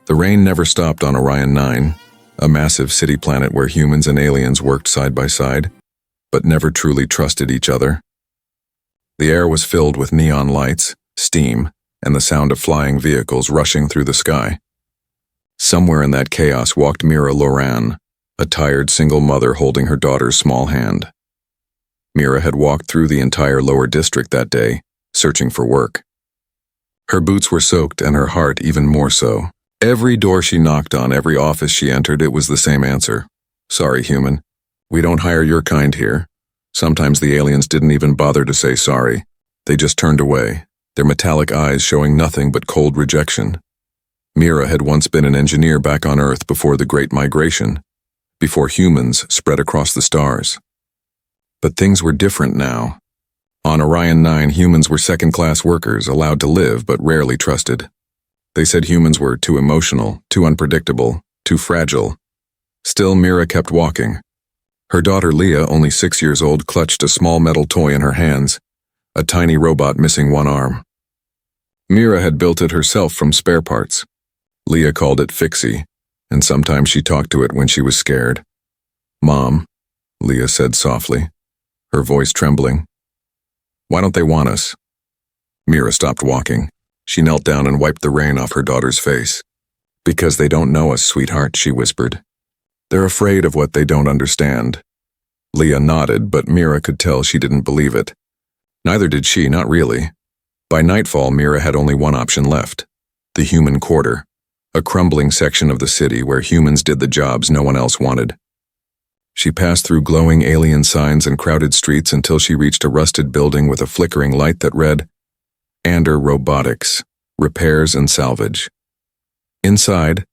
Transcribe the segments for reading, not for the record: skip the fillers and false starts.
The rain never stopped on Orion 9, a massive city planet where humans and aliens worked side by side, but never truly trusted each other. The air was filled with neon lights, steam, and the sound of flying vehicles rushing through the sky. Somewhere in that chaos walked Mira Loran, a tired single mother holding her daughter's small hand. Mira had walked through the entire lower district that day, searching for work. Her boots were soaked and her heart even more so. Every door she knocked on, every office she entered, it was the same answer. Sorry, human. We don't hire your kind here. Sometimes the aliens didn't even bother to say sorry. They just turned away, their metallic eyes showing nothing but cold rejection. Mira had once been an engineer back on Earth before the Great Migration, before humans spread across the stars. But things were different now. On Orion 9, humans were second-class workers, allowed to live but rarely trusted. They said humans were too emotional, too unpredictable, too fragile. Still, Mira kept walking. Her daughter Leah, only 6 years old, clutched a small metal toy in her hands, a tiny robot missing one arm. Mira had built it herself from spare parts. Leah called it Fixie, and sometimes she talked to it when she was scared. "Mom," Leah said softly, her voice trembling. "Why don't they want us?" Mira stopped walking. She knelt down and wiped the rain off her daughter's face. "Because they don't know us, sweetheart," she whispered. "They're afraid of what they don't understand." Leah nodded, but Mira could tell she didn't believe it. Neither did she, not really. By nightfall, Mira had only one option left: the human quarter, a crumbling section of the city where humans did the jobs no one else wanted. She passed through glowing alien signs and crowded streets until she reached a rusted building with a flickering light that read, Ander Robotics, Repairs and Salvage. Inside,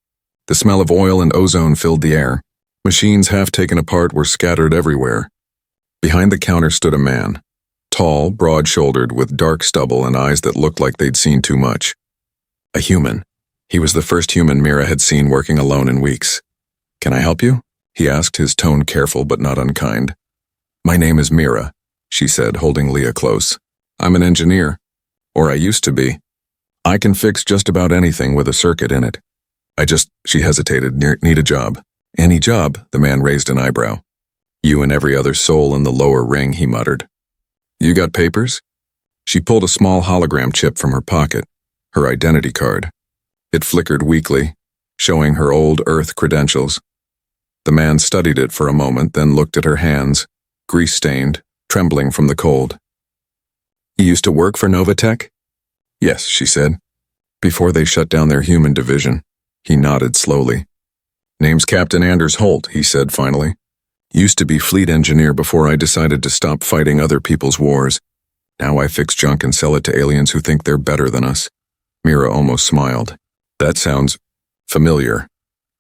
the smell of oil and ozone filled the air. Machines half taken apart were scattered everywhere. Behind the counter stood a man, tall, broad-shouldered, with dark stubble and eyes that looked like they'd seen too much. A human. He was the first human Mira had seen working alone in weeks. "Can I help you?" he asked, his tone careful but not unkind. "My name is Mira," she said, holding Leah close. "I'm an engineer. Or I used to be. I can fix just about anything with a circuit in it. She hesitated, "need a job." "Any job?" The man raised an eyebrow. "You and every other soul in the lower ring," he muttered. "You got papers?" She pulled a small hologram chip from her pocket, her identity card. It flickered weakly, showing her old Earth credentials. The man studied it for a moment, then looked at her hands, grease-stained, trembling from the cold. "You used to work for Novatech?" "Yes," she said. "Before they shut down their human division." He nodded slowly. "Name's Captain Anders Holt," he said finally. "Used to be fleet engineer before I decided to stop fighting other people's wars. Now I fix junk and sell it to aliens who think they're better than us." Mira almost smiled. "That sounds familiar."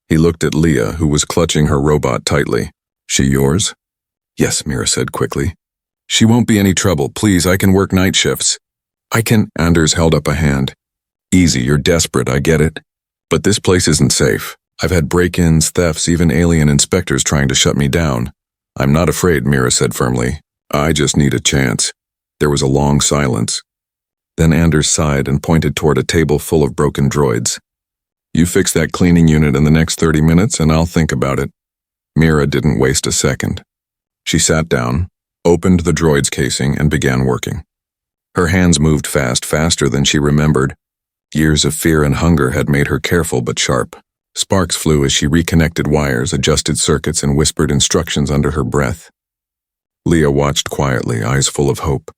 He looked at Leah, who was clutching her robot tightly. "She yours?" "Yes," Mira said quickly. "She won't be any trouble. Please, I can work night shifts." "I can—" Anders held up a hand. "Easy, you're desperate, I get it. But this place isn't safe. I've had break-ins, thefts, even alien inspectors trying to shut me down." "I'm not afraid," Mira said firmly. "I just need a chance." There was a long silence. Then Anders sighed and pointed toward a table full of broken droids. "You fix that cleaning unit in the next 30 minutes and I'll think about it." Mira didn't waste a second. She sat down, opened the droid's casing, and began working. Her hands moved fast, faster than she remembered. Years of fear and hunger had made her careful but sharp. Sparks flew as she reconnected wires, adjusted circuits, and whispered instructions under her breath. Leah watched quietly, eyes full of hope.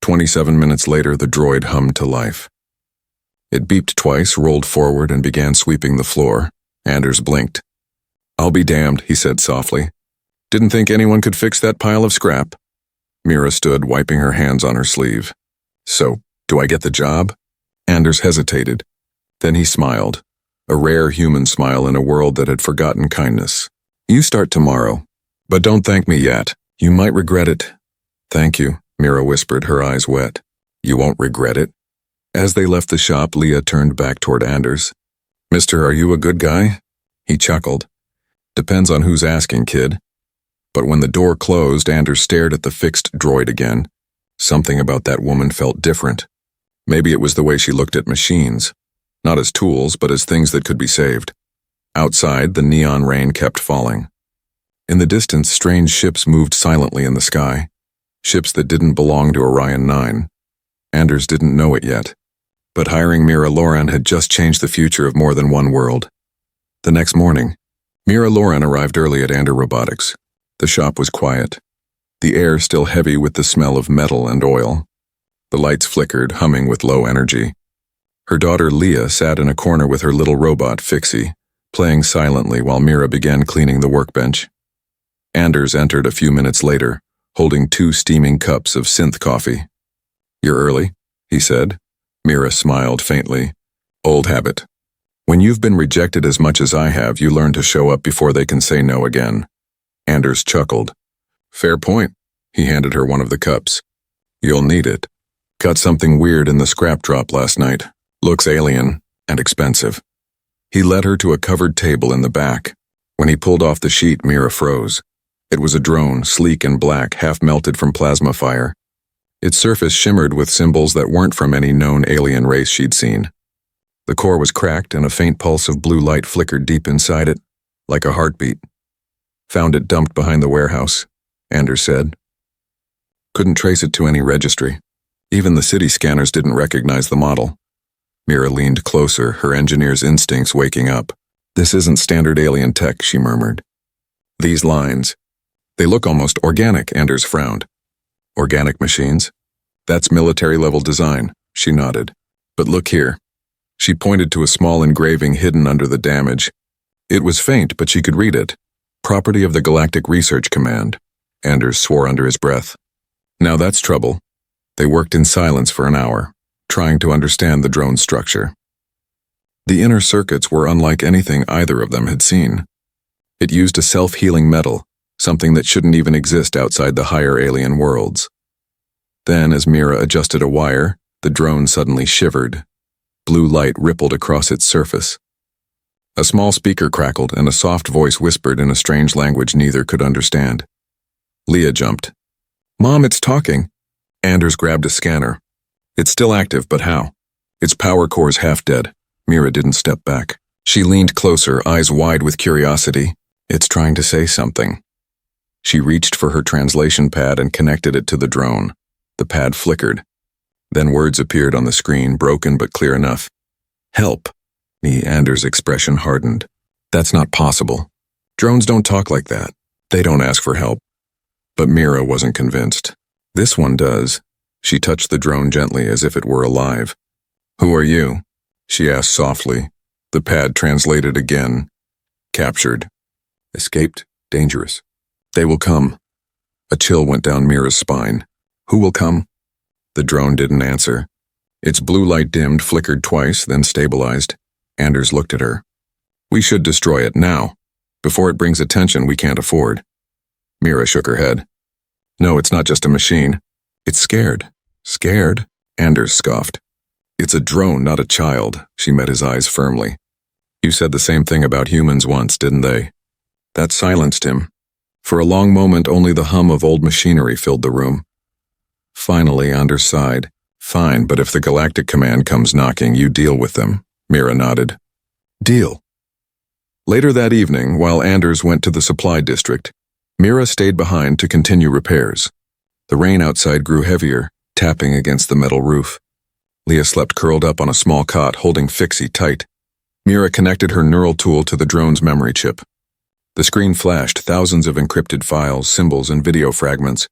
27 minutes later, the droid hummed to life. It beeped twice, rolled forward, and began sweeping the floor. Anders blinked. "I'll be damned," he said softly. "Didn't think anyone could fix that pile of scrap." Mira stood, wiping her hands on her sleeve. "So, do I get the job?" Anders hesitated. Then he smiled, a rare human smile in a world that had forgotten kindness. "You start tomorrow. But don't thank me yet. You might regret it." "Thank you," Mira whispered, her eyes wet. "You won't regret it." As they left the shop, Leah turned back toward Anders. "Mister, are you a good guy?" He chuckled. "Depends on who's asking, kid." But when the door closed, Anders stared at the fixed droid again. Something about that woman felt different. Maybe it was the way she looked at machines. not as tools, but as things that could be saved. Outside, the neon rain kept falling. In the distance, strange ships moved silently in the sky. Ships that didn't belong to Orion 9. Anders didn't know it yet, but hiring Mira Loran had just changed the future of more than one world. The next morning, Mira Loran arrived early at Ander Robotics. The shop was quiet, the air still heavy with the smell of metal and oil. The lights flickered, humming with low energy. Her daughter Leah sat in a corner with her little robot Fixie, playing silently while Mira began cleaning the workbench. Anders entered a few minutes later, holding 2 steaming cups of synth coffee. "You're early," he said. Mira smiled faintly. "Old habit. When you've been rejected as much as I have, you learn to show up before they can say no again." Anders chuckled. "Fair point." He handed her one of the cups. "You'll need it. Got something weird in the scrap drop last night. Looks alien and expensive." He led her to a covered table in the back. When he pulled off the sheet, Mira froze. It was a drone, sleek and black, half melted from plasma fire. Its surface shimmered with symbols that weren't from any known alien race she'd seen. The core was cracked and a faint pulse of blue light flickered deep inside it, like a heartbeat. "Found it dumped behind the warehouse," Anders said. "Couldn't trace it to any registry. Even the city scanners didn't recognize the model." Mira leaned closer, her engineer's instincts waking up. "This isn't standard alien tech," she murmured. "These lines, they look almost organic," Anders frowned. "Organic machines? That's military-level design," she nodded. "But look here." She pointed to a small engraving hidden under the damage. It was faint, but she could read it. "Property of the Galactic Research Command," Anders swore under his breath. Now that's trouble. They worked in silence for an hour, trying to understand the drone's structure. The inner circuits were unlike anything either of them had seen. It used a self-healing metal, something that shouldn't even exist outside the higher alien worlds. Then, as Mira adjusted a wire, the drone suddenly shivered. Blue light rippled across its surface. A small speaker crackled and a soft voice whispered in a strange language neither could understand. Leah jumped. "Mom, it's talking." Anders grabbed a scanner. "It's still active, but how? Its power core's half dead." Mira didn't step back. She leaned closer, eyes wide with curiosity. "It's trying to say something." She reached for her translation pad and connected it to the drone. The pad flickered. Then words appeared on the screen, broken but clear enough. "Help." Anders' expression hardened. "That's not possible. Drones don't talk like that. They don't ask for help." But Mira wasn't convinced. "This one does." She touched the drone gently as if it were alive. "Who are you?" she asked softly. The pad translated again. "Captured. Escaped. Dangerous. They will come." A chill went down Mira's spine. "Who will come?" The drone didn't answer. Its blue light dimmed, flickered twice, then stabilized. Anders looked at her. "We should destroy it now, before it brings attention we can't afford." Mira shook her head. "No, it's not just a machine. It's scared." "Scared?" Anders scoffed. "It's a drone, not a child." She met his eyes firmly. "You said the same thing about humans once, didn't they?" That silenced him. For a long moment, only the hum of old machinery filled the room. Finally, Anders sighed. "Fine, but if the Galactic Command comes knocking, you deal with them." Mira nodded. "Deal." Later that evening, while Anders went to the supply district, Mira stayed behind to continue repairs. The rain outside grew heavier, tapping against the metal roof. Leah slept curled up on a small cot, holding Fixie tight. Mira connected her neural tool to the drone's memory chip. The screen flashed thousands of encrypted files, symbols, and video fragments.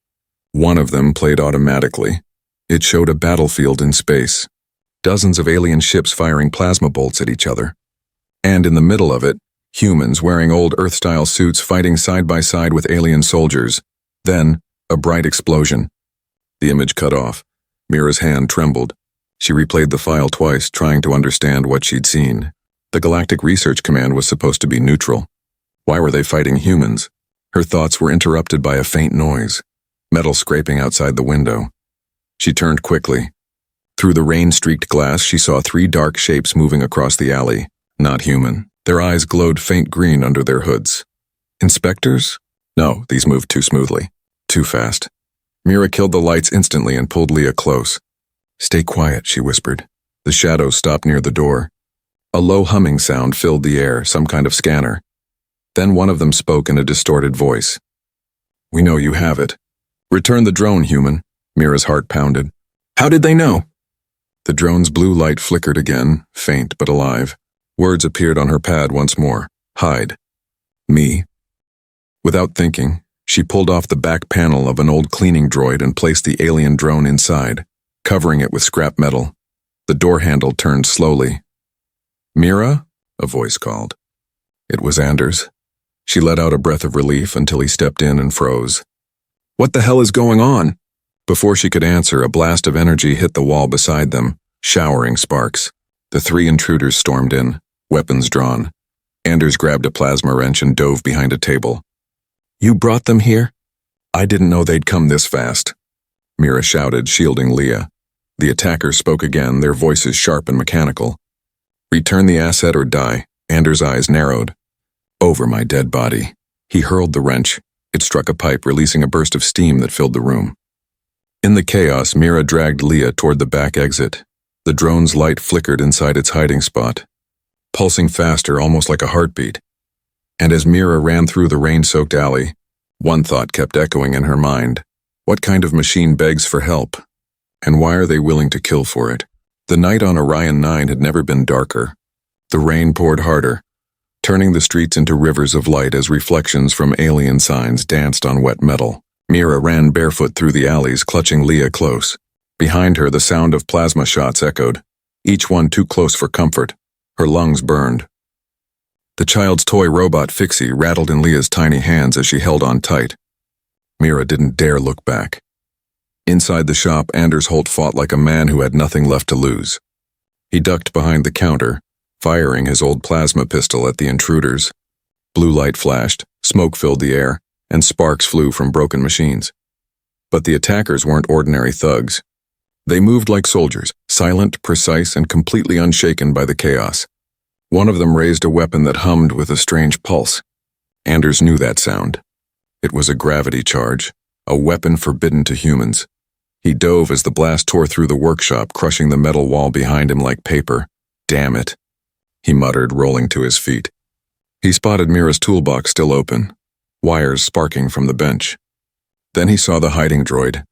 One of them played automatically. It showed a battlefield in space. Dozens of alien ships firing plasma bolts at each other. And in the middle of it, humans wearing old Earth-style suits fighting side by side with alien soldiers. Then, a bright explosion. The image cut off. Mira's hand trembled. She replayed the file twice, trying to understand what she'd seen. The Galactic Research Command was supposed to be neutral. Why were they fighting humans? Her thoughts were interrupted by a faint noise. Metal scraping outside the window. She turned quickly. Through the rain-streaked glass, she saw 3 dark shapes moving across the alley. Not human. Their eyes glowed faint green under their hoods. Inspectors? No, these moved too smoothly. Too fast. Mira killed the lights instantly and pulled Leah close. "Stay quiet," she whispered. The shadows stopped near the door. A low humming sound filled the air, some kind of scanner. Then one of them spoke in a distorted voice. "We know you have it. Return the drone, human." Mira's heart pounded. "How did they know?" The drone's blue light flickered again, faint but alive. Words appeared on her pad once more. "Hide. Me." Without thinking, she pulled off the back panel of an old cleaning droid and placed the alien drone inside, covering it with scrap metal. The door handle turned slowly. "Mira?" a voice called. It was Anders. She let out a breath of relief until he stepped in and froze. "What the hell is going on?" Before she could answer, a blast of energy hit the wall beside them, showering sparks. The three intruders stormed in, weapons drawn. Anders grabbed a plasma wrench and dove behind a table. "You brought them here?" "I didn't know they'd come this fast," Mira shouted, shielding Leah. The attackers spoke again, their voices sharp and mechanical. "Return the asset or die." Anders' eyes narrowed. "Over my dead body." He hurled the wrench. It struck a pipe, releasing a burst of steam that filled the room. In the chaos, Mira dragged Leah toward the back exit. The drone's light flickered inside its hiding spot, pulsing faster, almost like a heartbeat. And as Mira ran through the rain-soaked alley, one thought kept echoing in her mind. What kind of machine begs for help? And why are they willing to kill for it? The night on Orion 9 had never been darker. The rain poured harder, turning the streets into rivers of light as reflections from alien signs danced on wet metal. Mira ran barefoot through the alleys, clutching Leah close. Behind her, the sound of plasma shots echoed, each one too close for comfort. Her lungs burned. The child's toy robot Fixie rattled in Leah's tiny hands as she held on tight. Mira didn't dare look back. Inside the shop, Anders Holt fought like a man who had nothing left to lose. He ducked behind the counter, firing his old plasma pistol at the intruders. Blue light flashed, smoke filled the air, and sparks flew from broken machines. But the attackers weren't ordinary thugs. They moved like soldiers, silent, precise, and completely unshaken by the chaos. One of them raised a weapon that hummed with a strange pulse. Anders knew that sound. It was a gravity charge, a weapon forbidden to humans. He dove as the blast tore through the workshop, crushing the metal wall behind him like paper. "Damn it," he muttered, rolling to his feet. He spotted Mira's toolbox still open, wires sparking from the bench. Then he saw the hiding droid,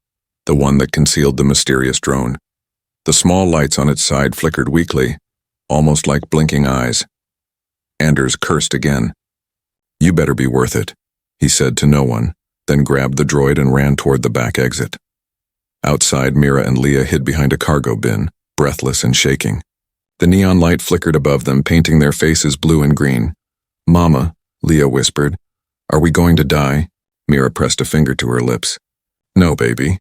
the one that concealed the mysterious drone. The small lights on its side flickered weakly, almost like blinking eyes. Anders cursed again. "You better be worth it," he said to no one, then grabbed the droid and ran toward the back exit. Outside, Mira and Leah hid behind a cargo bin, breathless and shaking. The neon light flickered above them, painting their faces blue and green. "Mama," Leah whispered. "Are we going to die?" Mira pressed a finger to her lips. "No, baby.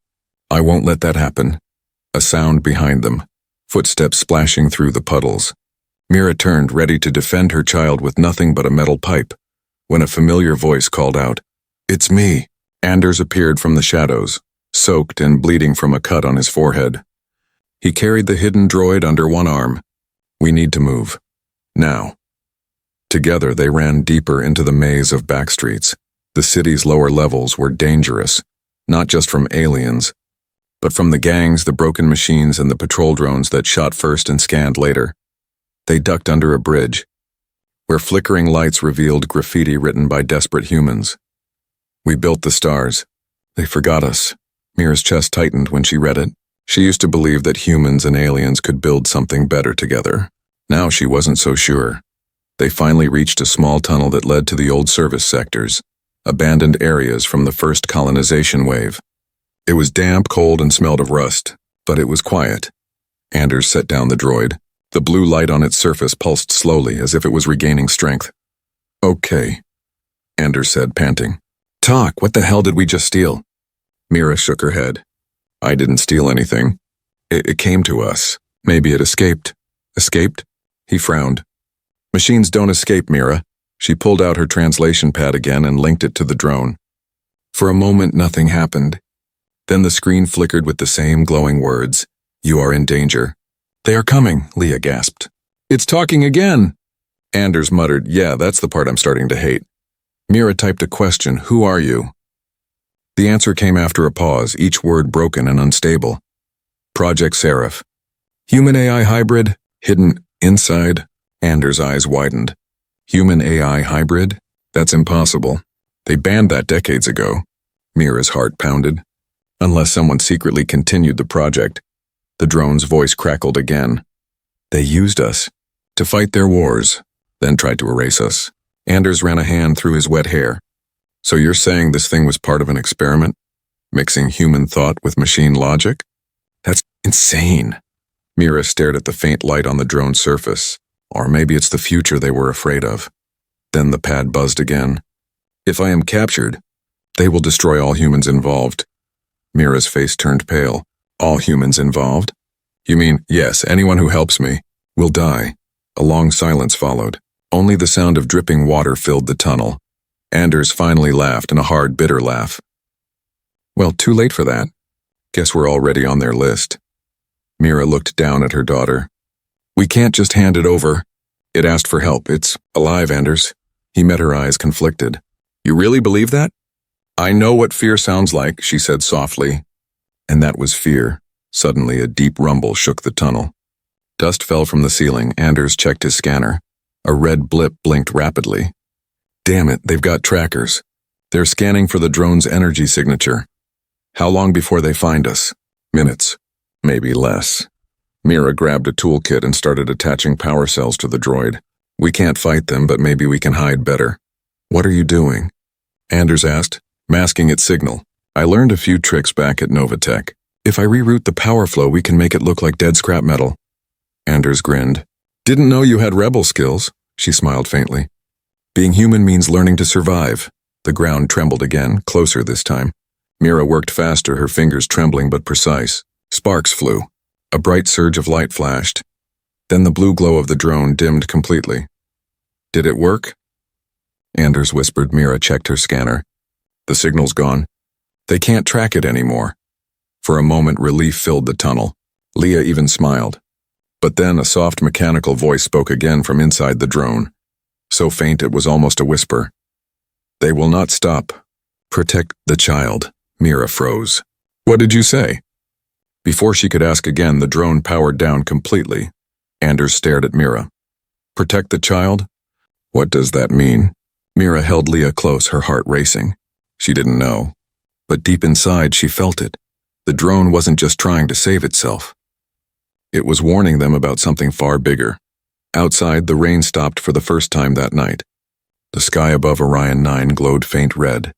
I won't let that happen." A sound behind them, footsteps splashing through the puddles. Mira turned, ready to defend her child with nothing but a metal pipe, when a familiar voice called out, "It's me." Anders appeared from the shadows, soaked and bleeding from a cut on his forehead. He carried the hidden droid under one arm. "We need to move. Now." Together they ran deeper into the maze of backstreets. The city's lower levels were dangerous, not just from aliens, but from the gangs, the broken machines, and the patrol drones that shot first and scanned later. They ducked under a bridge, where flickering lights revealed graffiti written by desperate humans. "We built the stars. They forgot us." Mira's chest tightened when she read it. She used to believe that humans and aliens could build something better together. Now she wasn't so sure. They finally reached a small tunnel that led to the old service sectors, abandoned areas from the first colonization wave. It was damp, cold, and smelled of rust, but it was quiet. Anders set down the droid. The blue light on its surface pulsed slowly, as if it was regaining strength. "Okay," Anders said, panting. "Talk, what the hell did we just steal?" Mira shook her head. "I didn't steal anything. It came to us. Maybe it escaped." "Escaped?" He frowned. "Machines don't escape, Mira." She pulled out her translation pad again and linked it to the drone. For a moment, nothing happened. Then the screen flickered with the same glowing words, "You are in danger." "They are coming," Leah gasped. "It's talking again." Anders muttered, "Yeah, that's the part I'm starting to hate." Mira typed a question, "Who are you?" The answer came after a pause, each word broken and unstable. "Project Seraph. Human-AI hybrid, hidden inside Anders' eyes widened. Human-AI hybrid? That's impossible. They banned that decades ago. Mira's heart pounded. Unless someone secretly continued the project. The drone's voice crackled again. They used us to fight their wars, then tried to erase us. Anders ran a hand through his wet hair. So you're saying this thing was part of an experiment? Mixing human thought with machine logic? That's insane. Mira stared at the faint light on the drone's surface. Or maybe it's the future they were afraid of. Then the pad buzzed again. If I am captured, they will destroy all humans involved. Mira's face turned pale. All humans involved? You mean, yes, anyone who helps me will die. A long silence followed. Only the sound of dripping water filled the tunnel. Anders finally laughed in a hard, bitter laugh. Well, too late for that. Guess we're already on their list. Mira looked down at her daughter. We can't just hand it over. It asked for help. It's alive, Anders. He met her eyes conflicted. You really believe that? I know what fear sounds like, she said softly. And that was fear. Suddenly, a deep rumble shook the tunnel. Dust fell from the ceiling. Anders checked his scanner. A red blip blinked rapidly. Damn it, they've got trackers. They're scanning for the drone's energy signature. How long before they find us? Minutes. Maybe less. Mira grabbed a toolkit and started attaching power cells to the droid. We can't fight them, but maybe we can hide better. What are you doing? Anders asked, masking its signal. I learned a few tricks back at Novatech. If I reroute the power flow, we can make it look like dead scrap metal. Anders grinned. Didn't know you had rebel skills, she smiled faintly. Being human means learning to survive. The ground trembled again, closer this time. Mira worked faster, her fingers trembling but precise. Sparks flew. A bright surge of light flashed. Then the blue glow of the drone dimmed completely. Did it work? Anders whispered. Mira checked her scanner. The signal's gone. They can't track it anymore. For a moment, relief filled the tunnel. Leah even smiled. But then a soft mechanical voice spoke again from inside the drone. So faint it was almost a whisper. They will not stop. Protect the child. Mira froze. What did you say? Before she could ask again, the drone powered down completely. Anders stared at Mira. Protect the child? What does that mean? Mira held Leah close, her heart racing. She didn't know. But deep inside, she felt it. The drone wasn't just trying to save itself. It was warning them about something far bigger. Outside, the rain stopped for the first time that night. The sky above Orion 9 glowed faint red,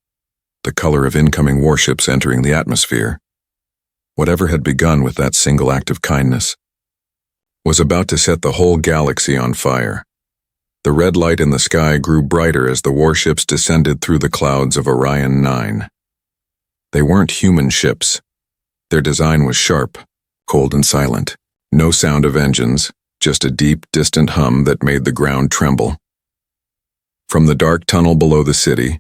the color of incoming warships entering the atmosphere. Whatever had begun with that single act of kindness was about to set the whole galaxy on fire. The red light in the sky grew brighter as the warships descended through the clouds of Orion 9. They weren't human ships. Their design was sharp, cold and silent. No sound of engines, just a deep, distant hum that made the ground tremble. From the dark tunnel below the city,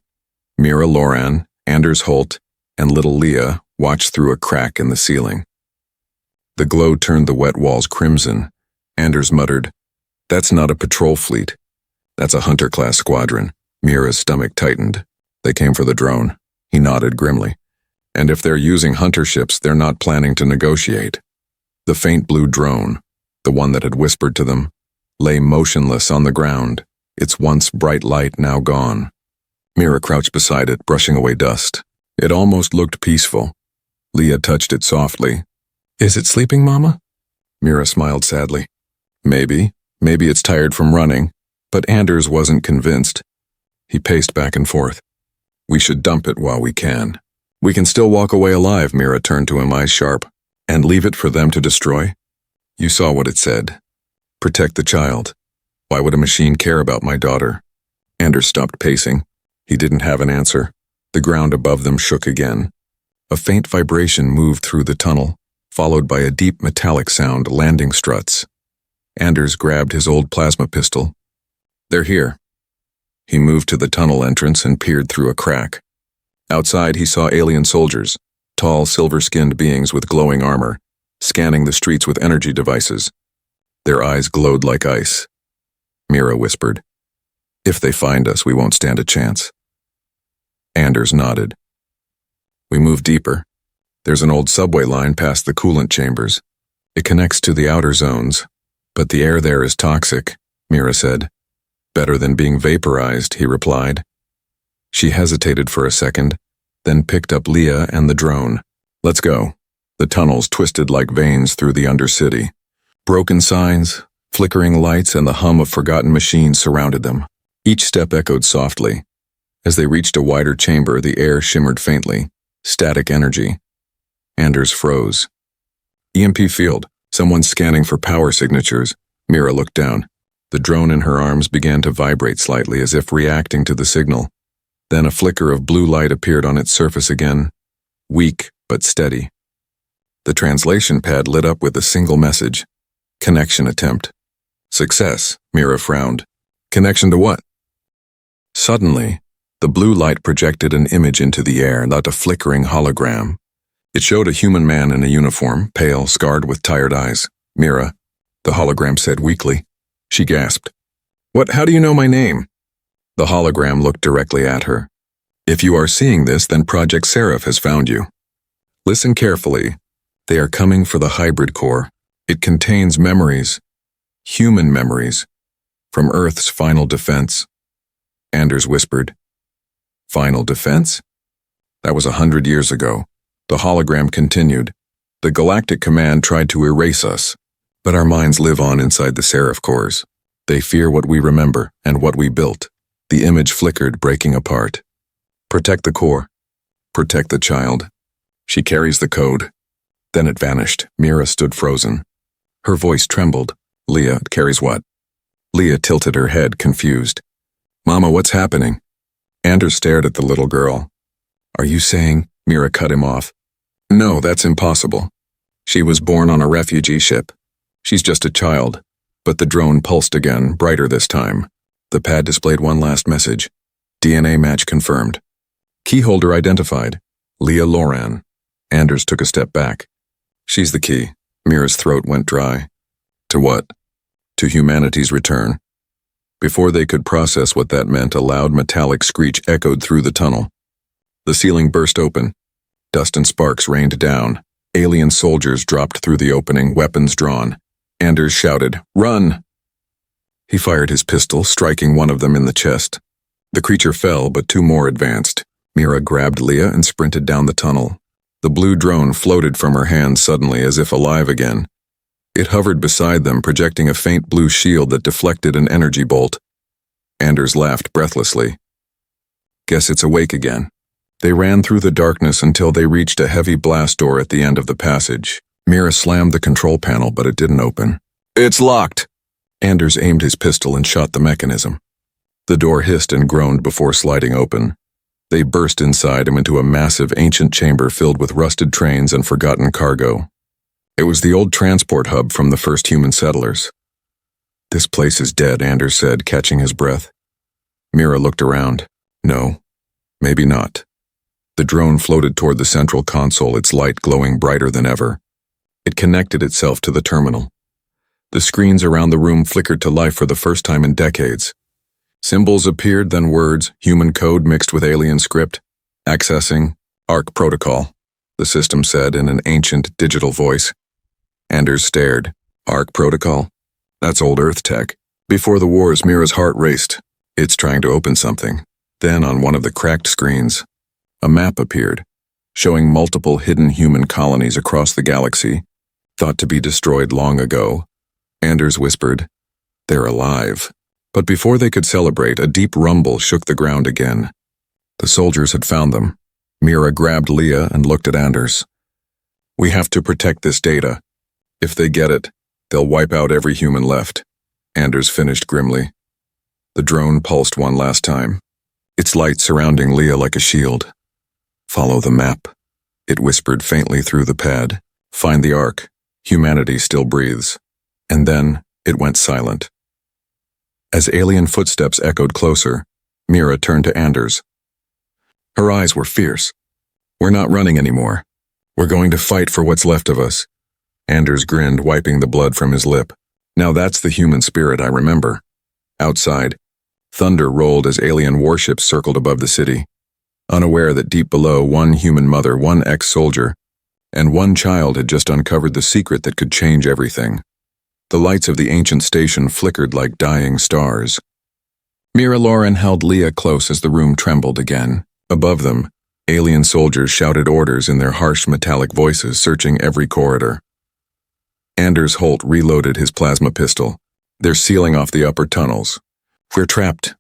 Mira Loran, Anders Holt, and little Leah watched through a crack in the ceiling. The glow turned the wet walls crimson. Anders muttered, "That's not a patrol fleet. That's a Hunter-class squadron." Mira's stomach tightened. They came for the drone. He nodded grimly. And if they're using Hunter ships, they're not planning to negotiate. The faint blue drone, the one that had whispered to them, lay motionless on the ground, its once bright light now gone. Mira crouched beside it, brushing away dust. It almost looked peaceful. Leah touched it softly. Is it sleeping, Mama? Mira smiled sadly. Maybe it's tired from running, but Anders wasn't convinced. He paced back and forth. We should dump it while we can. We can still walk away alive, Mira turned to him, eyes sharp. And leave it for them to destroy? You saw what it said. Protect the child. Why would a machine care about my daughter? Anders stopped pacing. He didn't have an answer. The ground above them shook again. A faint vibration moved through the tunnel, followed by a deep metallic sound, landing struts. Anders grabbed his old plasma pistol. They're here. He moved to the tunnel entrance and peered through a crack. Outside, he saw alien soldiers, tall, silver-skinned beings with glowing armor, scanning the streets with energy devices. Their eyes glowed like ice. Mira whispered, If they find us, we won't stand a chance. Anders nodded. We move deeper. There's an old subway line past the coolant chambers. It connects to the outer zones, but the air there is toxic. Mira said. Better than being vaporized, he replied. She hesitated for a second, then picked up Leah and the drone. Let's go. The tunnels twisted like veins through the undercity. Broken signs, flickering lights, and the hum of forgotten machines surrounded them. Each step echoed softly. As they reached a wider chamber, the air shimmered faintly. Static energy. Anders froze. EMP field. Someone scanning for power signatures. Mira looked down. The drone in her arms began to vibrate slightly as if reacting to the signal. Then a flicker of blue light appeared on its surface again. Weak, but steady. The translation pad lit up with a single message. Connection attempt. Success, Mira frowned. Connection to what? Suddenly, the blue light projected an image into the air, not a flickering hologram. It showed a human man in a uniform, pale, scarred with tired eyes. Mira, the hologram said weakly. She gasped. What, how do you know my name? The hologram looked directly at her. If you are seeing this, then Project Seraph has found you. Listen carefully. They are coming for the hybrid core. It contains memories. Human memories. From Earth's final defense. Anders whispered. Final defense? That was 100 years ago. The hologram continued. The Galactic Command tried to erase us, but our minds live on inside the Seraph cores. They fear what we remember and what we built. The image flickered, breaking apart. Protect the core. Protect the child. She carries the code. Then it vanished. Mira stood frozen. Her voice trembled. Leah, carries what? Leah tilted her head, confused. Mama, what's happening? Anders stared at the little girl. Are you saying? Mira cut him off. No, that's impossible. She was born on a refugee ship. She's just a child. But the drone pulsed again, brighter this time. The pad displayed one last message. DNA match confirmed. Keyholder identified. Leah Loran. Anders took a step back. She's the key. Mira's throat went dry. To what? To humanity's return. Before they could process what that meant, a loud metallic screech echoed through the tunnel. The ceiling burst open. Dust and sparks rained down. Alien soldiers dropped through the opening, weapons drawn. Anders shouted, "Run!" He fired his pistol, striking one of them in the chest. The creature fell, but two more advanced. Mira grabbed Leah and sprinted down the tunnel. The blue drone floated from her hands suddenly, as if alive again. It hovered beside them, projecting a faint blue shield that deflected an energy bolt. Anders laughed breathlessly. Guess it's awake again. They ran through the darkness until they reached a heavy blast door at the end of the passage. Mira slammed the control panel, but it didn't open. It's locked! Anders aimed his pistol and shot the mechanism. The door hissed and groaned before sliding open. They burst inside him into a massive ancient chamber filled with rusted trains and forgotten cargo. It was the old transport hub from the first human settlers. This place is dead, Anders said, catching his breath. Mira looked around. No, maybe not. The drone floated toward the central console, its light glowing brighter than ever. It connected itself to the terminal. The screens around the room flickered to life for the first time in decades. Symbols appeared, then words, human code mixed with alien script. Accessing ARC protocol, the system said in an ancient digital voice. Anders stared. ARC protocol? That's old Earth tech. Before the wars, Mira's heart raced. It's trying to open something. Then on one of the cracked screens, a map appeared, showing multiple hidden human colonies across the galaxy, thought to be destroyed long ago. Anders whispered, "They're alive." But before they could celebrate, a deep rumble shook the ground again. The soldiers had found them. Mira grabbed Leah and looked at Anders. "We have to protect this data. If they get it, they'll wipe out every human left." Anders finished grimly. The drone pulsed one last time, its light surrounding Leah like a shield. "Follow the map," it whispered faintly through the pad. "Find the Ark. Humanity still breathes." And then it went silent. As alien footsteps echoed closer, Mira turned to Anders. Her eyes were fierce. "We're not running anymore. We're going to fight for what's left of us." Anders grinned, wiping the blood from his lip. "Now that's the human spirit I remember." Outside, thunder rolled as alien warships circled above the city, unaware that deep below, one human mother, one ex-soldier, and one child had just uncovered the secret that could change everything. The lights of the ancient station flickered like dying stars. Mira Lauren held Leah close as the room trembled again. Above them, alien soldiers shouted orders in their harsh metallic voices, searching every corridor. Anders Holt reloaded his plasma pistol. They're sealing off the upper tunnels. We're trapped.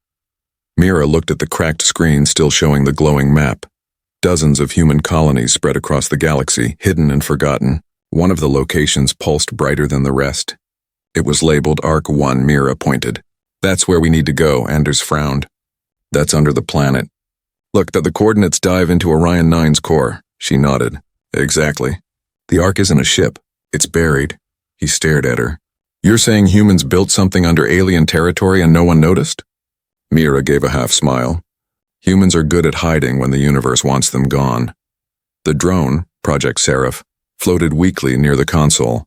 Mira looked at the cracked screen still showing the glowing map. Dozens of human colonies spread across the galaxy, hidden and forgotten. One of the locations pulsed brighter than the rest. It was labeled Arc 1, Mira pointed. That's where we need to go, Anders frowned. That's under the planet. Look, the coordinates dive into Orion 9's core. She nodded. Exactly. The Ark isn't a ship. It's buried. He stared at her. You're saying humans built something under alien territory and no one noticed? Mira gave a half smile. Humans are good at hiding when the universe wants them gone. The drone, Project Seraph, floated weakly near the console.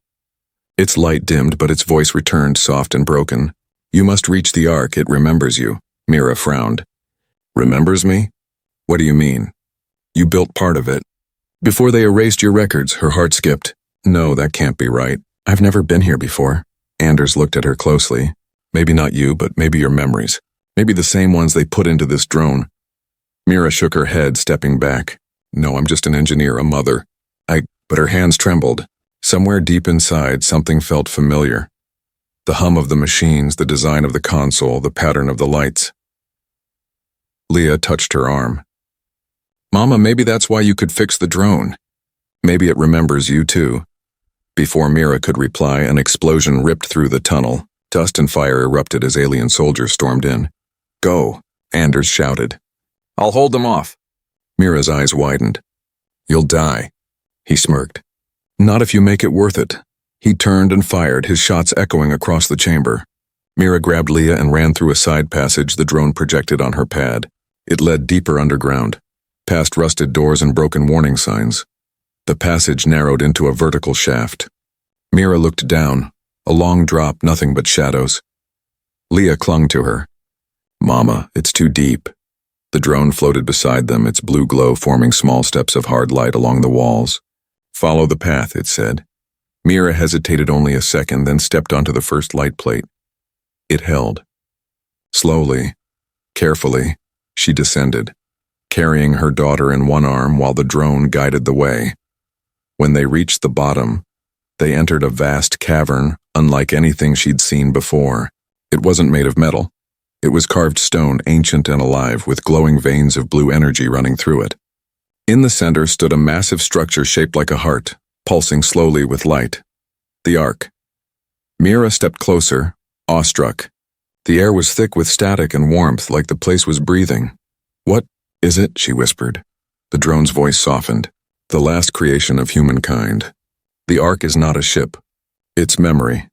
Its light dimmed, but its voice returned soft and broken. You must reach the Ark, it remembers you. Mira frowned. Remembers me? What do you mean? You built part of it. Before they erased your records, her heart skipped. No, that can't be right. I've never been here before. Anders looked at her closely. But not you, but maybe your memories. Maybe the same ones they put into this drone. Mira shook her head, stepping back. No, I'm just an engineer, a mother. But her hands trembled. Somewhere deep inside, something felt familiar. The hum of the machines, the design of the console, the pattern of the lights. Leah touched her arm. Mama, maybe that's why you could fix the drone. Maybe it remembers you too. Before Mira could reply, an explosion ripped through the tunnel. Dust and fire erupted as alien soldiers stormed in. Go, Anders shouted. I'll hold them off. Mira's eyes widened. You'll die. He smirked. Not if you make it worth it. He turned and fired, his shots echoing across the chamber. Mira grabbed Leah and ran through a side passage the drone projected on her pad. It led deeper underground, past rusted doors and broken warning signs. The passage narrowed into a vertical shaft. Mira looked down, a long drop, nothing but shadows. Leah clung to her. Mama, it's too deep. The drone floated beside them, its blue glow forming small steps of hard light along the walls. Follow the path, it said. Mira hesitated only a second, then stepped onto the first light plate. It held. Slowly, carefully, she descended, carrying her daughter in one arm while the drone guided the way. When they reached the bottom, they entered a vast cavern unlike anything she'd seen before. It wasn't made of metal. It was carved stone, ancient and alive, with glowing veins of blue energy running through it. In the center stood a massive structure shaped like a heart, pulsing slowly with light. The Ark. Mira stepped closer, awestruck. The air was thick with static and warmth, like the place was breathing. What is it? She whispered. The drone's voice softened. The last creation of humankind. The Ark is not a ship. It's memory.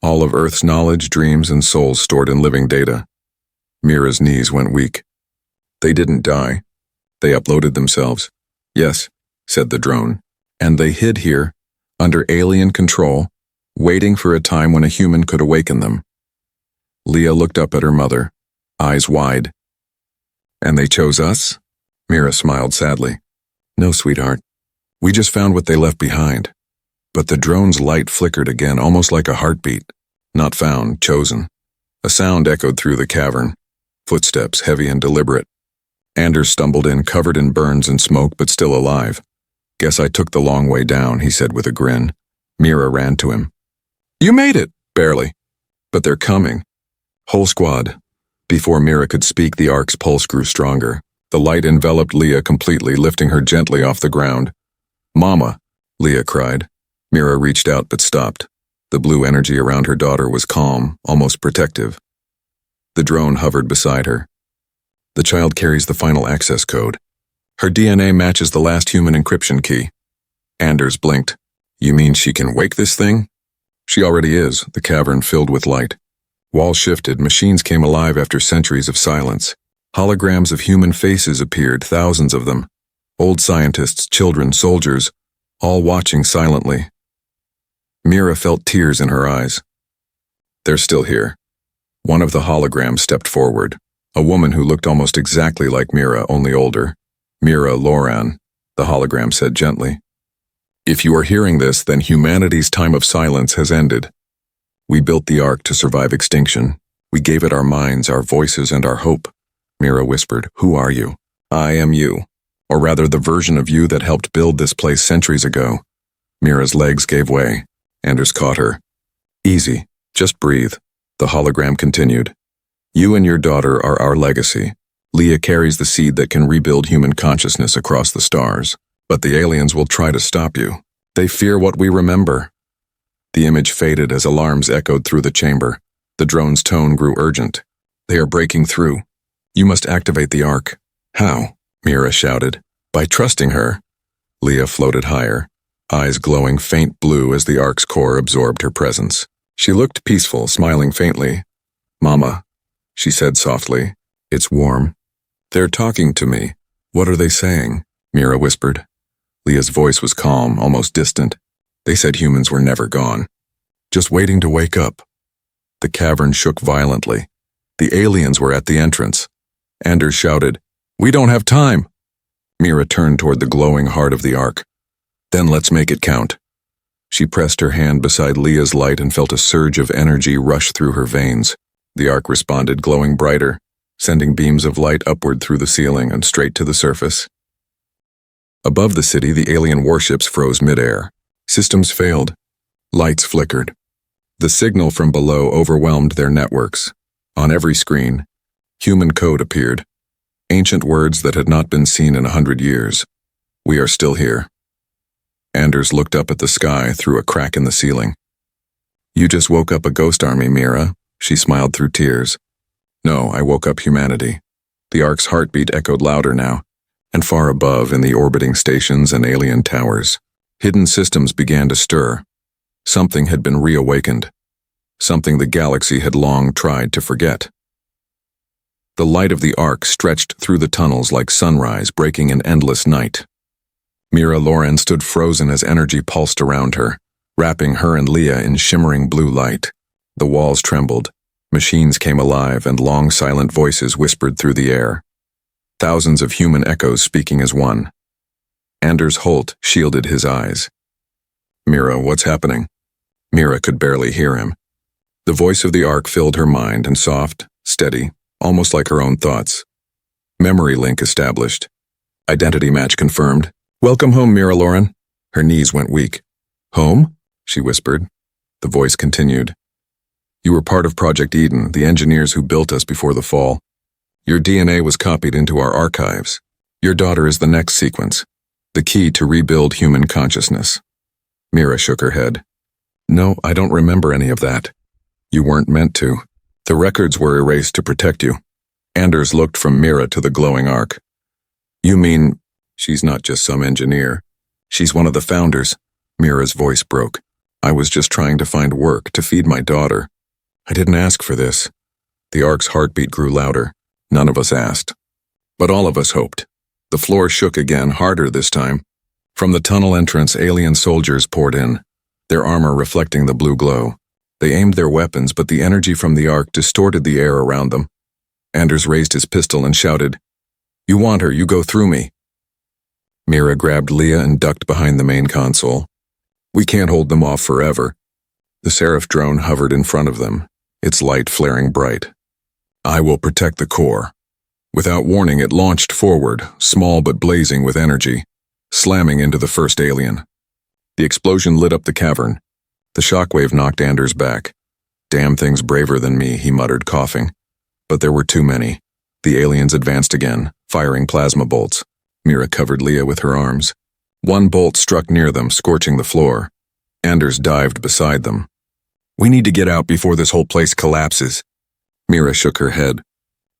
All of Earth's knowledge, dreams, and souls stored in living data. Mira's knees went weak. They didn't die. They uploaded themselves. Yes, said the drone. And they hid here, under alien control, waiting for a time when a human could awaken them. Leah looked up at her mother, eyes wide. And they chose us? Mira smiled sadly. No, sweetheart. We just found what they left behind. But the drone's light flickered again, almost like a heartbeat. Not found, chosen. A sound echoed through the cavern. Footsteps, heavy and deliberate. Anders stumbled in, covered in burns and smoke, but still alive. Guess I took the long way down, he said with a grin. Mira ran to him. You made it! Barely. But they're coming. Whole squad. Before Mira could speak, the Ark's pulse grew stronger. The light enveloped Leah completely, lifting her gently off the ground. Mama, Leah cried. Mira reached out but stopped. The blue energy around her daughter was calm, almost protective. The drone hovered beside her. The child carries the final access code. Her DNA matches the last human encryption key. Anders blinked. You mean she can wake this thing? She already is, the cavern filled with light. Walls shifted, machines came alive after centuries of silence. Holograms of human faces appeared, thousands of them. Old scientists, children, soldiers, all watching silently. Mira felt tears in her eyes. They're still here. One of the holograms stepped forward. A woman who looked almost exactly like Mira, only older. Mira Lauren, the hologram said gently. If you are hearing this, then humanity's time of silence has ended. We built the Ark to survive extinction. We gave it our minds, our voices, and our hope. Mira whispered, "Who are you?" "I am you. Or rather, the version of you that helped build this place centuries ago." Mira's legs gave way. Anders caught her. "Easy. Just breathe." The hologram continued. "You and your daughter are our legacy. Leah carries the seed that can rebuild human consciousness across the stars. But the aliens will try to stop you. They fear what we remember." The image faded as alarms echoed through the chamber. The drone's tone grew urgent. "They are breaking through. You must activate the Ark." "How?" Mira shouted. "By trusting her." Leah floated higher, eyes glowing faint blue as the Ark's core absorbed her presence. She looked peaceful, smiling faintly. "Mama," she said softly, "it's warm." "They're talking to me." "What are they saying?" Mira whispered. Leah's voice was calm, almost distant. "They said humans were never gone. Just waiting to wake up." The cavern shook violently. The aliens were at the entrance. Anders shouted, "We don't have time!" Mira turned toward the glowing heart of the Ark. "Then let's make it count." She pressed her hand beside Leah's light and felt a surge of energy rush through her veins. The Ark responded, glowing brighter, sending beams of light upward through the ceiling and straight to the surface. Above the city, the alien warships froze midair. Systems failed. Lights flickered. The signal from below overwhelmed their networks. On every screen, human code appeared. Ancient words that had not been seen in 100 years. "We are still here." Anders looked up at the sky through a crack in the ceiling. "You just woke up a ghost army, Mira." She smiled through tears. "No, I woke up humanity." The Ark's heartbeat echoed louder now, and far above, in the orbiting stations and alien towers, hidden systems began to stir. Something had been reawakened. Something the galaxy had long tried to forget. The light of the Ark stretched through the tunnels like sunrise breaking an endless night. Mira Loren stood frozen as energy pulsed around her, wrapping her and Leah in shimmering blue light. The walls trembled, machines came alive, and long silent voices whispered through the air. Thousands of human echoes speaking as one. Anders Holt shielded his eyes. "Mira, what's happening?" Mira could barely hear him. The voice of the Ark filled her mind, and soft, steady, almost like her own thoughts. Memory link established. Identity match confirmed. "Welcome home, Mira Loren." Her knees went weak. "Home?" she whispered. The voice continued. "You were part of Project Eden, the engineers who built us before the fall. Your DNA was copied into our archives. Your daughter is the next sequence, the key to rebuild human consciousness." Mira shook her head. "No, I don't remember any of that." "You weren't meant to. The records were erased to protect you." Anders looked from Mira to the glowing Ark. "You mean, she's not just some engineer. She's one of the founders." Mira's voice broke. "I was just trying to find work to feed my daughter. I didn't ask for this." The Ark's heartbeat grew louder. None of us asked. But all of us hoped. The floor shook again, harder this time. From the tunnel entrance, alien soldiers poured in, their armor reflecting the blue glow. They aimed their weapons, but the energy from the Ark distorted the air around them. Anders raised his pistol and shouted, "You want her, you go through me." Mira grabbed Leah and ducked behind the main console. "We can't hold them off forever." The Seraph drone hovered in front of them, its light flaring bright. "I will protect the core." Without warning, it launched forward, small but blazing with energy, slamming into the first alien. The explosion lit up the cavern. The shockwave knocked Anders back. "Damn things braver than me," he muttered, coughing. But there were too many. The aliens advanced again, firing plasma bolts. Mira covered Leah with her arms. One bolt struck near them, scorching the floor. Anders dived beside them. "We need to get out before this whole place collapses." Mira shook her head.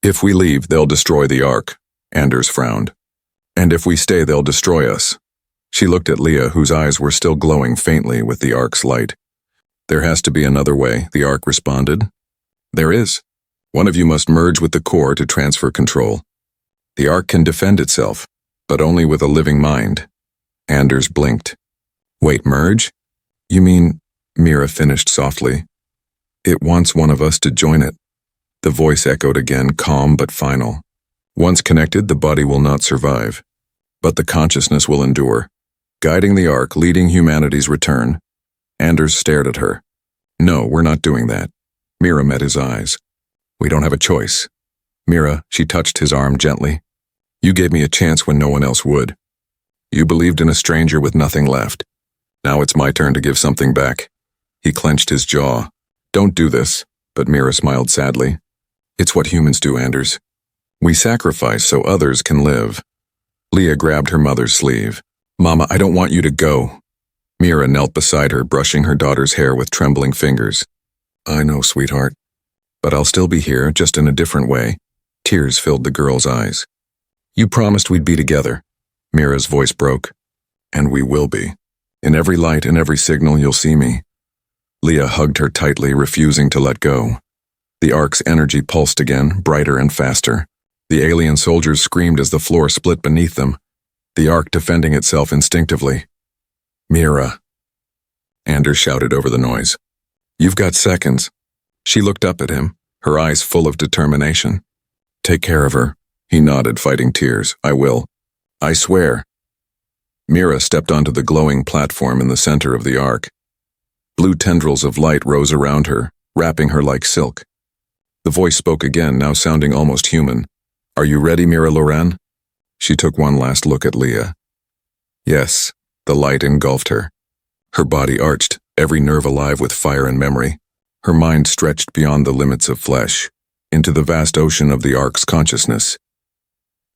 "If we leave, they'll destroy the Ark." Anders frowned. "And if we stay, they'll destroy us." She looked at Leah, whose eyes were still glowing faintly with the Ark's light. "There has to be another way," the Ark responded. "There is. One of you must merge with the core to transfer control. The Ark can defend itself, but only with a living mind." Anders blinked. "Wait, merge? You mean," Mira finished softly, "it wants one of us to join it." The voice echoed again, calm but final. "Once connected, the body will not survive, but the consciousness will endure, guiding the Ark, leading humanity's return." Anders stared at her. No, we're not doing that. Mira met his eyes. We don't have a choice. Mira, she touched his arm gently. You gave me a chance when no one else would. You believed in a stranger with nothing left. Now it's my turn to give something back. He clenched his jaw. Don't do this, but Mira smiled sadly. It's what humans do, Anders. We sacrifice so others can live. Leah grabbed her mother's sleeve. Mama, I don't want you to go. Mira knelt beside her, brushing her daughter's hair with trembling fingers. I know, sweetheart. But I'll still be here, just in a different way. Tears filled the girl's eyes. You promised we'd be together. Mira's voice broke. And we will be. In every light and every signal, you'll see me. Leah hugged her tightly, refusing to let go. The Ark's energy pulsed again, brighter and faster. The alien soldiers screamed as the floor split beneath them, the Ark defending itself instinctively. Mira. Anders shouted over the noise. You've got seconds. She looked up at him, her eyes full of determination. Take care of her. He nodded, fighting tears. I will. I swear. Mira stepped onto the glowing platform in the center of the Ark. Blue tendrils of light rose around her, wrapping her like silk. The voice spoke again, now sounding almost human. Are you ready, Mira Loren? She took one last look at Leah. Yes, the light engulfed her. Her body arched, every nerve alive with fire and memory. Her mind stretched beyond the limits of flesh, into the vast ocean of the Ark's consciousness.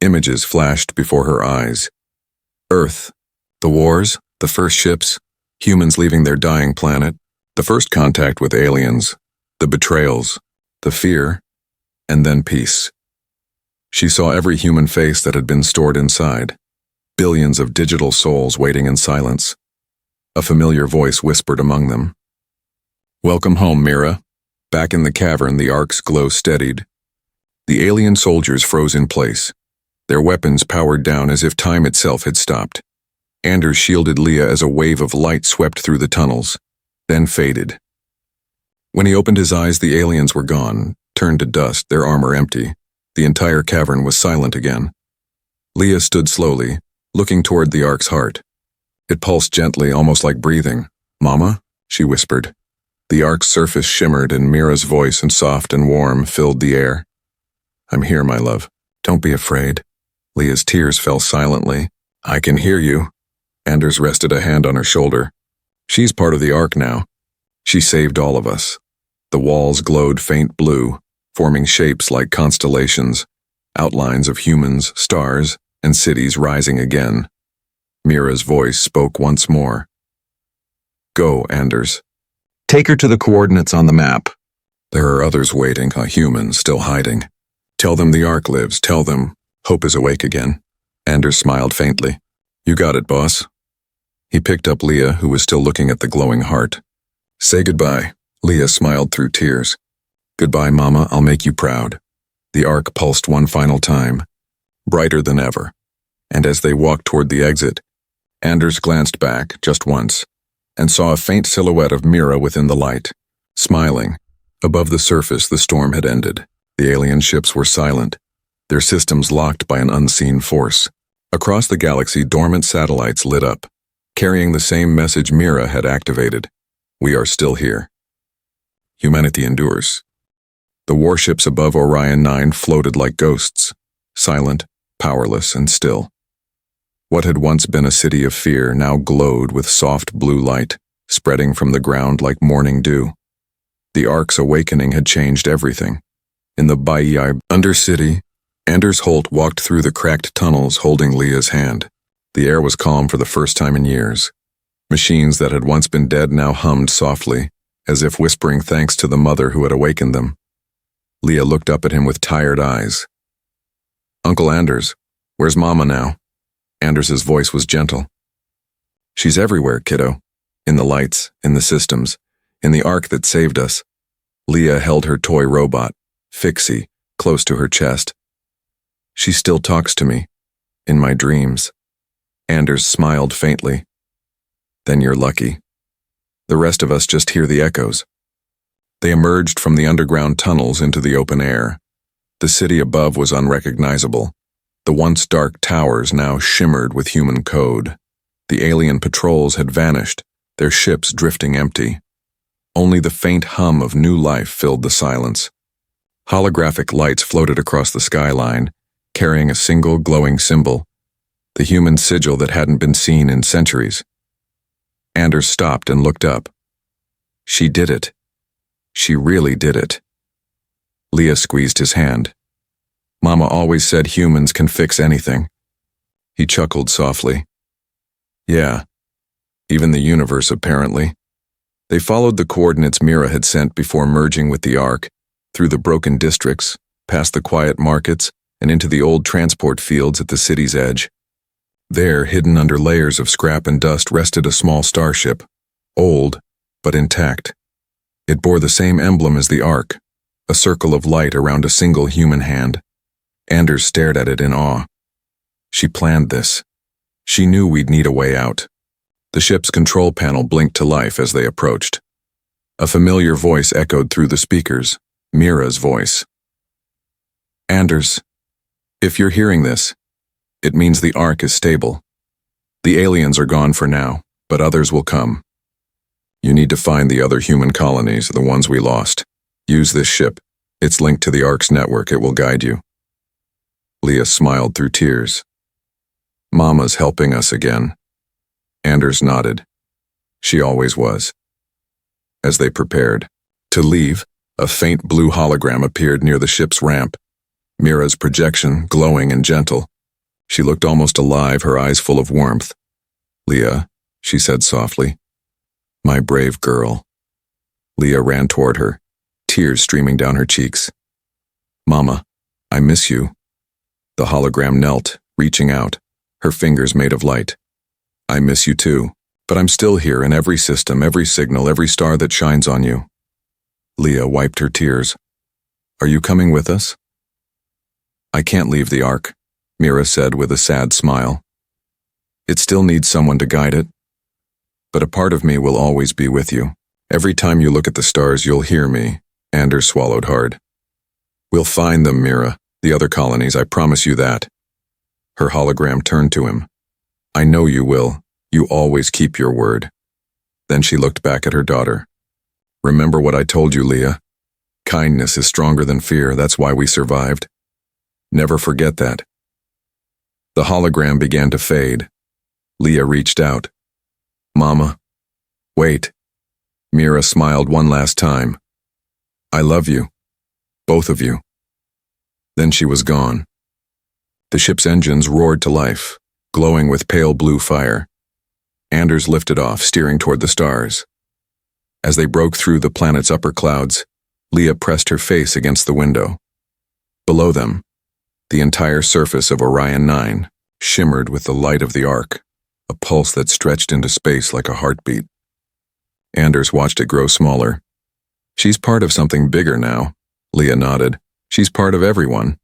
Images flashed before her eyes. Earth, the wars, the first ships, humans leaving their dying planet, the first contact with aliens, the betrayals, the fear, and then peace. She saw every human face that had been stored inside, billions of digital souls waiting in silence. A familiar voice whispered among them. Welcome home, Mira. Back in the cavern, the Ark's glow steadied. The alien soldiers froze in place, their weapons powered down as if time itself had stopped. Anders shielded Leah as a wave of light swept through the tunnels, then faded. When he opened his eyes, the aliens were gone, turned to dust, their armor empty. The entire cavern was silent again. Leah stood slowly, looking toward the Ark's heart. It pulsed gently, almost like breathing. Mama? She whispered. The Ark's surface shimmered, and Mira's voice, and soft and warm, filled the air. I'm here, my love. Don't be afraid. Leah's tears fell silently. I can hear you. Anders rested a hand on her shoulder. She's part of the Ark now. She saved all of us. The walls glowed faint blue, forming shapes like constellations, outlines of humans, stars, and cities rising again. Mira's voice spoke once more. Go, Anders. Take her to the coordinates on the map. There are others waiting, a human still hiding. Tell them the Ark lives, tell them hope is awake again. Anders smiled faintly. You got it, boss. He picked up Leah, who was still looking at the glowing heart. Say goodbye. Leah smiled through tears. Goodbye, Mama, I'll make you proud. The Ark pulsed one final time, brighter than ever. And as they walked toward the exit, Anders glanced back, just once, and saw a faint silhouette of Mira within the light, smiling. Above the surface, the storm had ended. The alien ships were silent, their systems locked by an unseen force. Across the galaxy, dormant satellites lit up, carrying the same message Mira had activated. We are still here. Humanity endures. The warships above Orion 9 floated like ghosts, silent, powerless, and still. What had once been a city of fear now glowed with soft blue light, spreading from the ground like morning dew. The Ark's awakening had changed everything. In the Baiyai Undercity, Anders Holt walked through the cracked tunnels holding Leah's hand. The air was calm for the first time in years. Machines that had once been dead now hummed softly, as if whispering thanks to the mother who had awakened them. Leah looked up at him with tired eyes. Uncle Anders, where's Mama now? Anders's voice was gentle. She's everywhere, kiddo. In the lights, in the systems, in the Ark that saved us. Leah held her toy robot, Fixie, close to her chest. She still talks to me, in my dreams. Anders smiled faintly. Then you're lucky. The rest of us just hear the echoes. They emerged from the underground tunnels into the open air. The city above was unrecognizable. The once dark towers now shimmered with human code. The alien patrols had vanished, their ships drifting empty. Only the faint hum of new life filled the silence. Holographic lights floated across the skyline, carrying a single glowing symbol, the human sigil that hadn't been seen in centuries. Anders stopped and looked up. She did it. She really did it. Leah squeezed his hand. Mama always said humans can fix anything. He chuckled softly. Yeah, even the universe apparently. They followed the coordinates Mira had sent before merging with the Ark, through the broken districts, past the quiet markets, and into the old transport fields at the city's edge. There, hidden under layers of scrap and dust, rested a small starship, old, but intact. It bore the same emblem as the Ark, a circle of light around a single human hand. Anders stared at it in awe. She planned this. She knew we'd need a way out. The ship's control panel blinked to life as they approached. A familiar voice echoed through the speakers, Mira's voice. Anders, if you're hearing this, it means the Ark is stable. The aliens are gone for now, but others will come. You need to find the other human colonies, the ones we lost. Use this ship. It's linked to the Ark's network. It will guide you. Leah smiled through tears. Mama's helping us again. Anders nodded. She always was. As they prepared to leave, a faint blue hologram appeared near the ship's ramp. Mira's projection, glowing and gentle. She looked almost alive, her eyes full of warmth. Leah, she said softly. My brave girl. Leah ran toward her, tears streaming down her cheeks. Mama, I miss you. The hologram knelt, reaching out, her fingers made of light. I miss you too, but I'm still here in every system, every signal, every star that shines on you. Leah wiped her tears. Are you coming with us? I can't leave the Ark, Mira said with a sad smile. It still needs someone to guide it. But a part of me will always be with you. Every time you look at the stars, you'll hear me. Anders swallowed hard. We'll find them, Mira, the other colonies, I promise you that. Her hologram turned to him. I know you will. You always keep your word. Then she looked back at her daughter. Remember what I told you, Leah. Kindness is stronger than fear. That's why we survived. Never forget that. The hologram began to fade. Leah reached out. Mama. Wait. Mira smiled one last time. I love you. Both of you. Then she was gone. The ship's engines roared to life, glowing with pale blue fire. Anders lifted off, steering toward the stars. As they broke through the planet's upper clouds, Leah pressed her face against the window. Below them, the entire surface of Orion 9 shimmered with the light of the Ark, a pulse that stretched into space like a heartbeat. Anders watched it grow smaller. She's part of something bigger now, Leah nodded. She's part of everyone.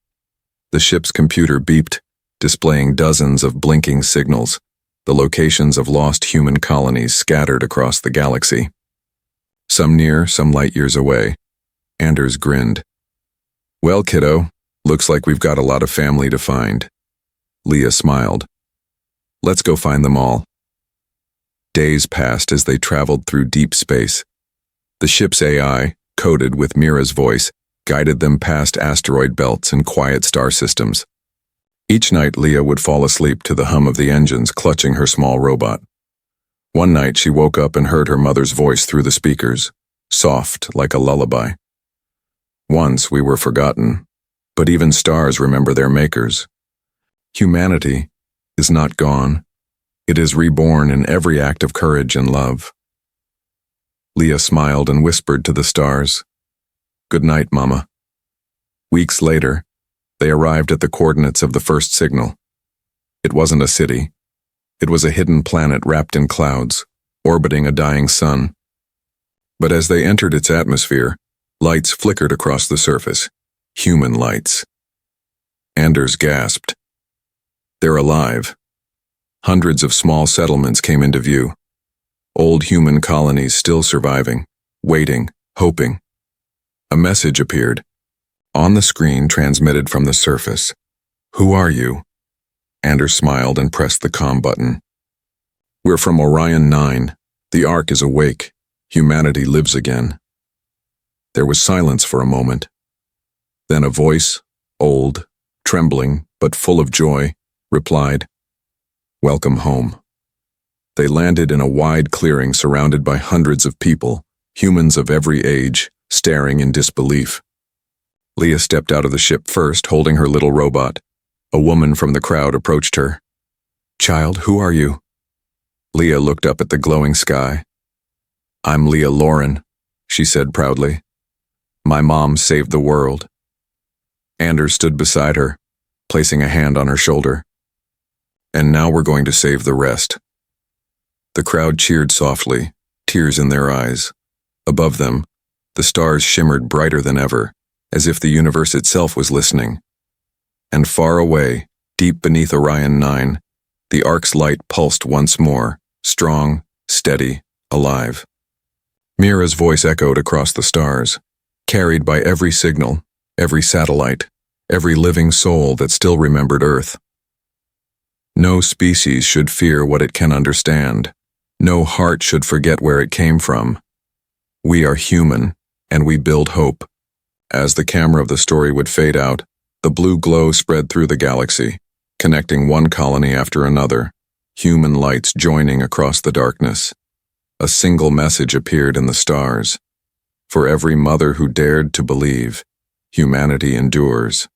The ship's computer beeped, displaying dozens of blinking signals, the locations of lost human colonies scattered across the galaxy. Some near, some light years away. Anders grinned. Well, kiddo, looks like we've got a lot of family to find. Leah smiled. Let's go find them all. Days passed as they traveled through deep space. The ship's AI, coded with Mira's voice, guided them past asteroid belts and quiet star systems. Each night Leah would fall asleep to the hum of the engines clutching her small robot. One night she woke up and heard her mother's voice through the speakers, soft like a lullaby. Once we were forgotten, but even stars remember their makers. Humanity is not gone. It is reborn in every act of courage and love. Leah smiled and whispered to the stars, Good night, Mama. Weeks later, they arrived at the coordinates of the first signal. It wasn't a city. It was a hidden planet wrapped in clouds, orbiting a dying sun. But as they entered its atmosphere, lights flickered across the surface, human lights. Anders gasped. They're alive. Hundreds of small settlements came into view. Old human colonies still surviving, waiting, hoping. A message appeared. On the screen transmitted from the surface. Who are you? Anders smiled and pressed the comm button. We're from Orion 9. The Ark is awake. Humanity lives again. There was silence for a moment. Then a voice, old, trembling, but full of joy, replied, "Welcome home." They landed in a wide clearing surrounded by hundreds of people, humans of every age, staring in disbelief. Leah stepped out of the ship first, holding her little robot. A woman from the crowd approached her. "Child, who are you?" Leah looked up at the glowing sky. "I'm Leah Lauren," she said proudly. "My mom saved the world." Anders stood beside her, placing a hand on her shoulder. "And now we're going to save the rest." The crowd cheered softly, tears in their eyes. Above them, the stars shimmered brighter than ever, as if the universe itself was listening. And far away, deep beneath Orion 9, the Ark's light pulsed once more, strong, steady, alive. Mira's voice echoed across the stars, carried by every signal, every satellite, every living soul that still remembered Earth. No species should fear what it can understand. No heart should forget where it came from. We are human, and we build hope. As the camera of the story would fade out, the blue glow spread through the galaxy, connecting one colony after another, human lights joining across the darkness. A single message appeared in the stars. For every mother who dared to believe, humanity endures.